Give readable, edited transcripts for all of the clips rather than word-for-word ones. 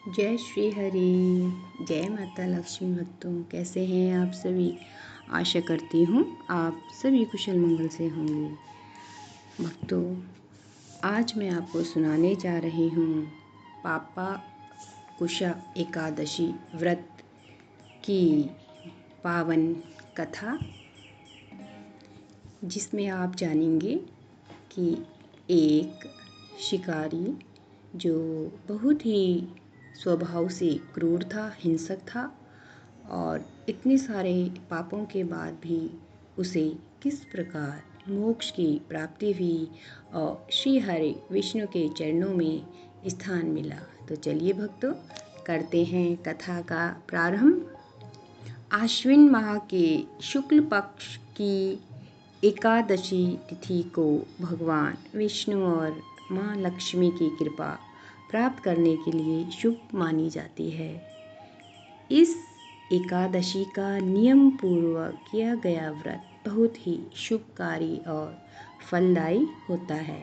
जय श्री हरि। जय माता लक्ष्मी। भक्तों, कैसे हैं आप सभी? आशा करती हूँ आप सभी कुशल मंगल से होंगे। भक्तों, आज मैं आपको सुनाने जा रही हूँ पापा कुशा एकादशी व्रत की पावन कथा, जिसमें आप जानेंगे कि एक शिकारी जो बहुत ही स्वभाव से क्रूर था, हिंसक था और इतने सारे पापों के बाद भी उसे किस प्रकार मोक्ष की प्राप्ति हुई और श्री हरि विष्णु के चरणों में स्थान मिला। तो चलिए भक्तों, करते हैं कथा का प्रारंभ। आश्विन माह के शुक्ल पक्ष की एकादशी तिथि को भगवान विष्णु और माँ लक्ष्मी की कृपा प्राप्त करने के लिए शुभ मानी जाती है। इस एकादशी का नियम पूर्वक किया गया व्रत बहुत ही शुभकारी और फलदायी होता है।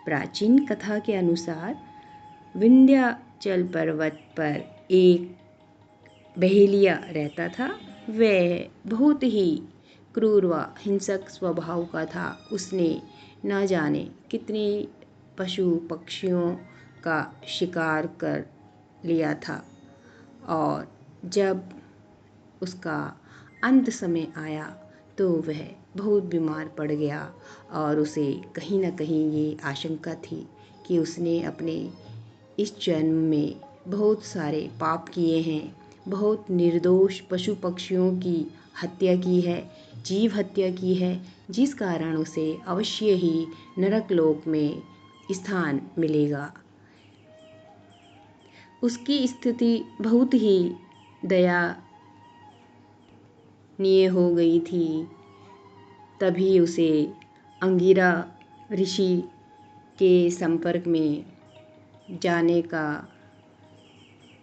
प्राचीन कथा के अनुसार विंध्याचल पर्वत पर एक बहेलिया रहता था। वह बहुत ही क्रूर व हिंसक स्वभाव का था। उसने न जाने कितने पशु पक्षियों का शिकार कर लिया था और जब उसका अंत समय आया तो वह बहुत बीमार पड़ गया और उसे कहीं न कहीं ये आशंका थी कि उसने अपने इस जन्म में बहुत सारे पाप किए हैं, बहुत निर्दोष पशु पक्षियों की हत्या की है, जीव हत्या की है, जिस कारण उसे अवश्य ही नरक लोक में स्थान मिलेगा। उसकी स्थिति बहुत ही दयनीय हो गई थी। तभी उसे अंगिरा ऋषि के संपर्क में जाने का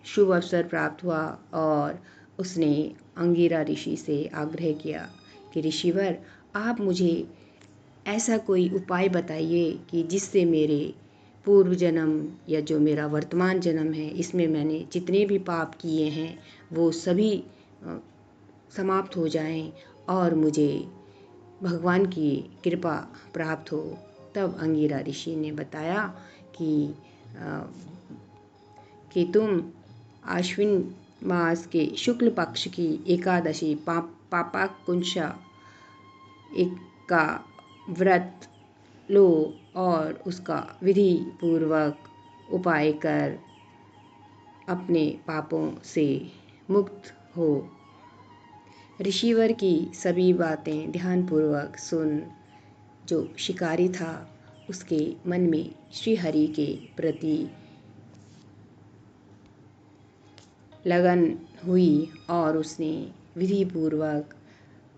शुभ अवसर प्राप्त हुआ और उसने अंगिरा ऋषि से आग्रह किया कि ऋषिवर, आप मुझे ऐसा कोई उपाय बताइए कि जिससे मेरे पूर्व जन्म या जो मेरा वर्तमान जन्म है, इसमें मैंने जितने भी पाप किए हैं वो सभी समाप्त हो जाएं और मुझे भगवान की कृपा प्राप्त हो। तब अंगिरा ऋषि ने बताया कि तुम आश्विन मास के शुक्ल पक्ष की एकादशी पापा कुंशा का व्रत लो और उसका विधि पूर्वक उपाय कर अपने पापों से मुक्त हो। ऋषिवर की सभी बातें ध्यानपूर्वक सुन जो शिकारी था उसके मन में श्री हरि के प्रति लगन हुई और उसने विधि पूर्वक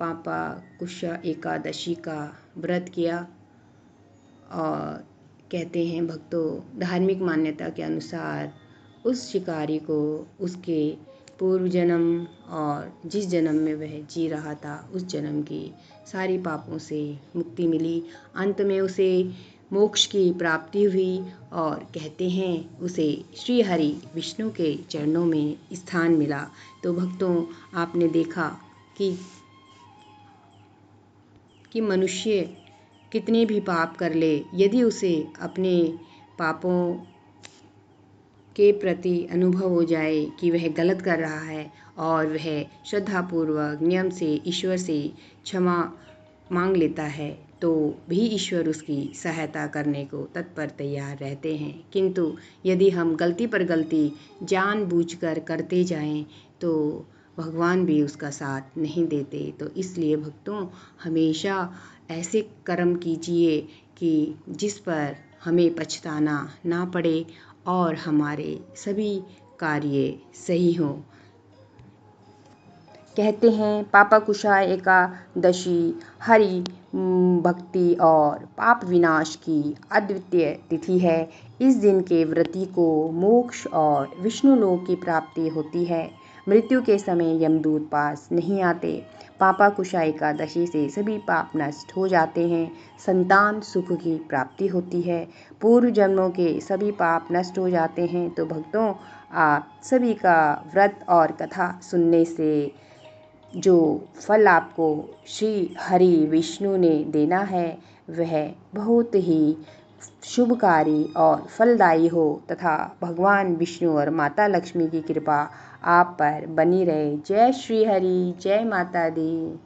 पापा कुशा एकादशी का व्रत किया। और कहते हैं भक्तों, धार्मिक मान्यता के अनुसार उस शिकारी को उसके पूर्व जन्म और जिस जन्म में वह जी रहा था उस जन्म की सारी पापों से मुक्ति मिली। अंत में उसे मोक्ष की प्राप्ति हुई और कहते हैं उसे श्री हरि विष्णु के चरणों में स्थान मिला। तो भक्तों, आपने देखा कि मनुष्य कितने भी पाप कर ले, यदि उसे अपने पापों के प्रति अनुभव हो जाए कि वह गलत कर रहा है और वह श्रद्धापूर्वक नियम से ईश्वर से क्षमा मांग लेता है, तो भी ईश्वर उसकी सहायता करने को तत्पर तैयार रहते हैं। किंतु यदि हम गलती पर गलती जानबूझकर करते जाएं तो भगवान भी उसका साथ नहीं देते। तो इसलिए भक्तों, हमेशा ऐसे कर्म कीजिए कि जिस पर हमें पछताना ना पड़े और हमारे सभी कार्य सही हों। कहते हैं पापा कुशा एकादशी हरि भक्ति और पाप विनाश की अद्वितीय तिथि है। इस दिन के व्रती को मोक्ष और विष्णु लोक की प्राप्ति होती है। मृत्यु के समय यमदूत पास नहीं आते। पापाकुशा एकादशी से सभी पाप नष्ट हो जाते हैं, संतान सुख की प्राप्ति होती है, पूर्व जन्मों के सभी पाप नष्ट हो जाते हैं। तो भक्तों, आप सभी का व्रत और कथा सुनने से जो फल आपको श्री हरि विष्णु ने देना है वह बहुत ही शुभकारी और फलदायी हो तथा भगवान विष्णु और माता लक्ष्मी की कृपा आप पर बनी रहे। जय श्री हरि, जय माता दी।